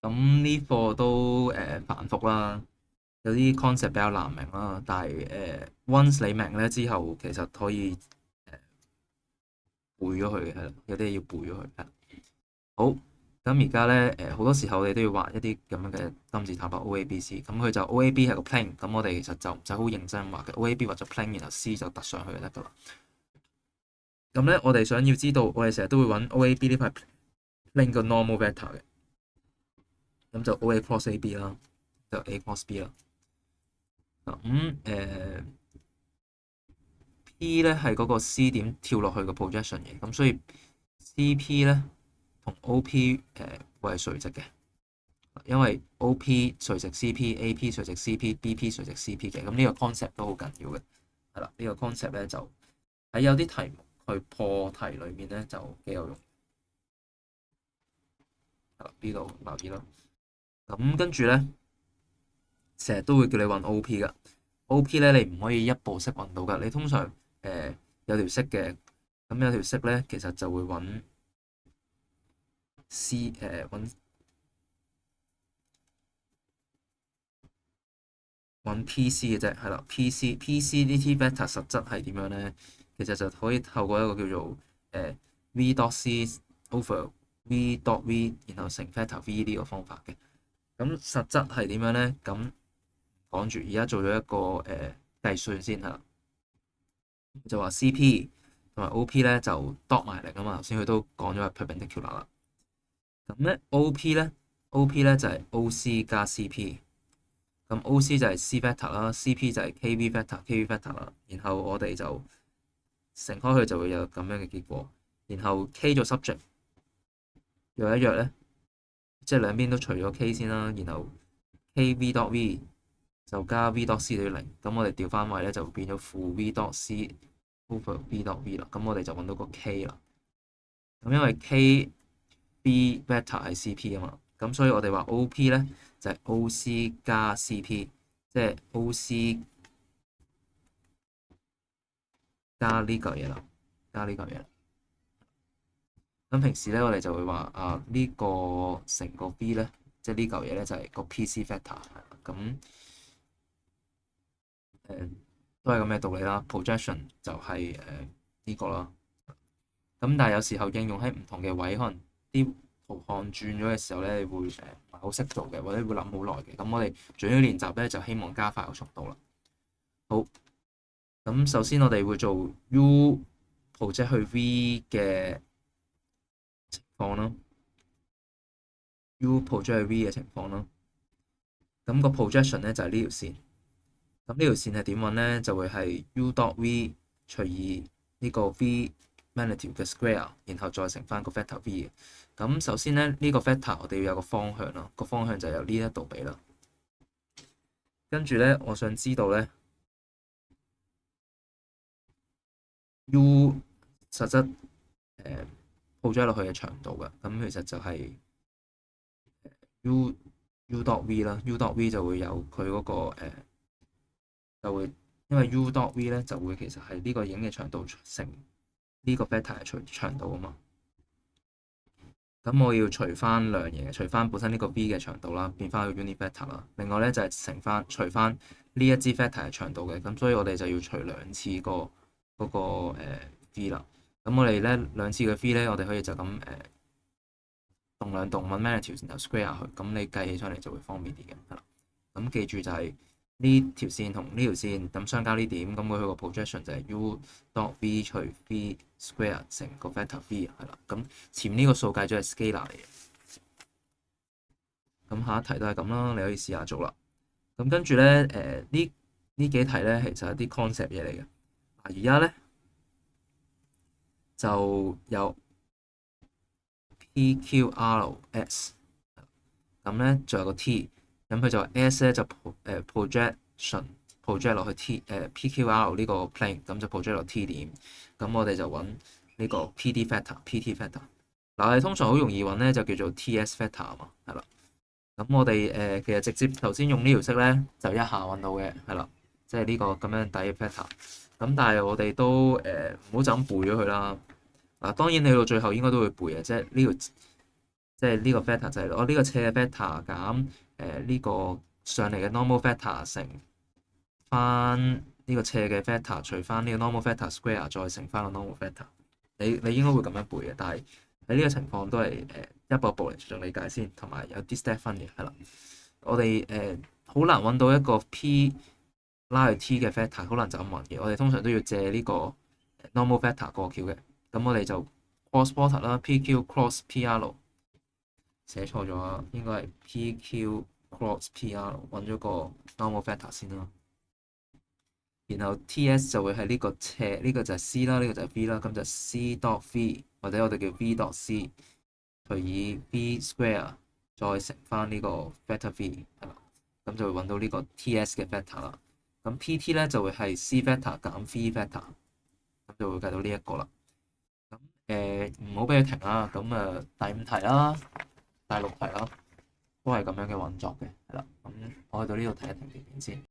咁呢課都繁複啦，有啲 concept 比較難明啦，但係once 你明咧之後，其實可以背咗佢嘅，係啦，有啲嘢要背咗佢。係好，咁而家咧好多時候我哋都要畫一啲咁樣嘅金字塔啊，OABC，咁佢就 OAB 係個 plane，咁我哋其實就唔使好認真畫嘅，OAB 畫咗 plane，然後 C 就突上去就得㗎啦。咁咧，我哋想要知道，我哋成日都會揾 OAB 呢塊 plane 個 normal vector 嘅，咁就 OA cross AB 啦，就 A cross B 啦。咁P 咧係嗰個 C 點跳落去個 projection 嘅，咁所以 CP 咧同 OP 會係垂直嘅，因為 OP 垂直 CP、AP 垂直 CP、BP 垂直 CP 嘅，咁呢個 concept 都好緊要嘅，係啦，呢個 concept 咧就喺有啲題目去破題裏面咧就幾有用，係啦，呢度留意啦。咁跟住咧，成日都會叫你揾 OP 噶，OP 咧你唔可以一步式揾到噶，你通常有條式嘅，咁有條式咧其實就會揾 C 揾 PC 嘅啫，係啦，PC 呢啲 vector 實質係點樣咧？其實就可以透過一個叫做V dot C over V dot V，然後乘 vector V 呢個方法嘅。咁實質係點樣咧？咁講住，而家做咗一個計算先係啦，就話 CP 同埋 OP 咧就 dot 埋嚟啊嘛。頭先佢都講咗係 perpendicular 啦。咁咧 OP 咧就係 OC 加 CP。咁 OC 就係 C vector 啦，CP 就係 KV vector，KV vector 啦。然後我哋就乘開佢就會有咁樣嘅結果。然後 K 做 subject，約一約咧，即係兩邊都除咗 K 先啦。然後 KV dot V 就加 V dot C 等於零。咁我哋調翻位咧就變咗負 V dot C over V dot V 啦。咁我哋就揾到個 K 啦。咁因為 KB vector 係 CP 啊嘛，咁所以我哋話 OP 咧就係 OC 加 CP，即係 OC 加呢嚿嘢啦，加呢嚿嘢。咁平時咧我哋就會話呢個成個 B 咧，即係呢嚿嘢咧就係個 PC vector。咁都係咁嘅道理啦。projection 就係呢個啦。咁但係有時候應用喺唔同嘅位，可能啲圖案轉咗嘅時候咧，你會唔係好識做嘅，或者會諗好耐嘅。咁我哋做呢啲練習咧，就希望加快個速度啦。好，咁首先我哋會做 U project 去 V 嘅情況啦，U project 去 V 嘅情況啦。咁個 projection 咧就係呢條線。咁呢條線係點揾咧？就會係 U dot V 除以呢個 V magnitude 嘅 square，然後再乘翻個 vector V 嘅。咁首先咧，呢個 vector 我哋要有個方向啦，個方向就由呢一度俾啦。跟住咧，我想知道咧 U 實質鋪咗落去嘅長度嘅，咁其實就係 U dot V 啦，U dot V 就會有佢嗰個就會因為 U dot V 咧就會其實係呢個影嘅長度乘呢個 vector 嘅長度啊嘛。咁我要除翻兩嘢，除翻本身呢個 V 嘅長度啦，變翻個 unit vector 啦。另外咧就係除翻呢一支 vector 嘅長度嘅，咁所以我哋就要除兩次嗰個 V 啦。咁我哋咧兩次嘅 V 咧，我哋可以就咁動兩動揾 magnitude 然後 square 佢，咁你計起上嚟就會方便啲嘅，係啦。咁記住就係呢條線同呢條線咁相加呢點，咁佢個 projection 就係 U dot V 除 V square 乘個 vector V 係啦。咁前呢個數計咗係 scalar 嚟嘅。咁下一題都係咁啦，你可以試下做啦。咁跟住咧呢幾題咧其實係啲 concept 嘢嚟嘅。而家咧就有 PQRS，咁咧仲有個 T，咁佢就話 S 咧就project 落去 PQR 呢個 plane，咁就 project 落 T 點，咁我哋就揾呢個 PT vector。嗱，我哋通常好容易揾咧就叫做 TS vector 啊嘛，係啦。咁我哋其實直接頭先用呢條式咧就一下揾到嘅，係啦，即係呢個咁樣底嘅 vector。咁但係我哋都唔好就咁背咗佢啦。嗱，當然你到最後應該都會背嘅，即係呢條即係呢個 vector 就係我呢個斜嘅 vector 減呢個上嚟嘅 normal vector 乘翻呢個斜嘅 vector 除翻呢個 normal vector square 再乘翻個 normal vector。你應該會咁樣背嘅，但係喺呢個情況都係一步一步嚟進行理解先，同埋有啲 step 分嘅係啦。我哋好難揾到一個 p 拉去 t 嘅 vector，好難就咁揾嘅。我哋通常都要借呢個 normal vector 過橋嘅。咁我哋就 cross product 啦，pq cross pr 寫錯咗啊，應該係 pq cross pr 揾咗個 normal vector 先啦。然後 T.S 就會係呢個斜，呢個就係 C 啦，呢個就係 V 啦，咁就 C dot V 或者我哋叫 V dot C 除以 V square 再乘翻呢個 vector V 係啦，咁就會揾到呢個 T.S 嘅 vector 啦。咁 P.T 咧就會係 C vector 減 V vector，咁就會計到呢一個啦。咁唔好俾佢停啦。咁第五題啦，第六題啦，都係咁樣嘅運作嘅係啦。咁我去到呢度停一停條片先。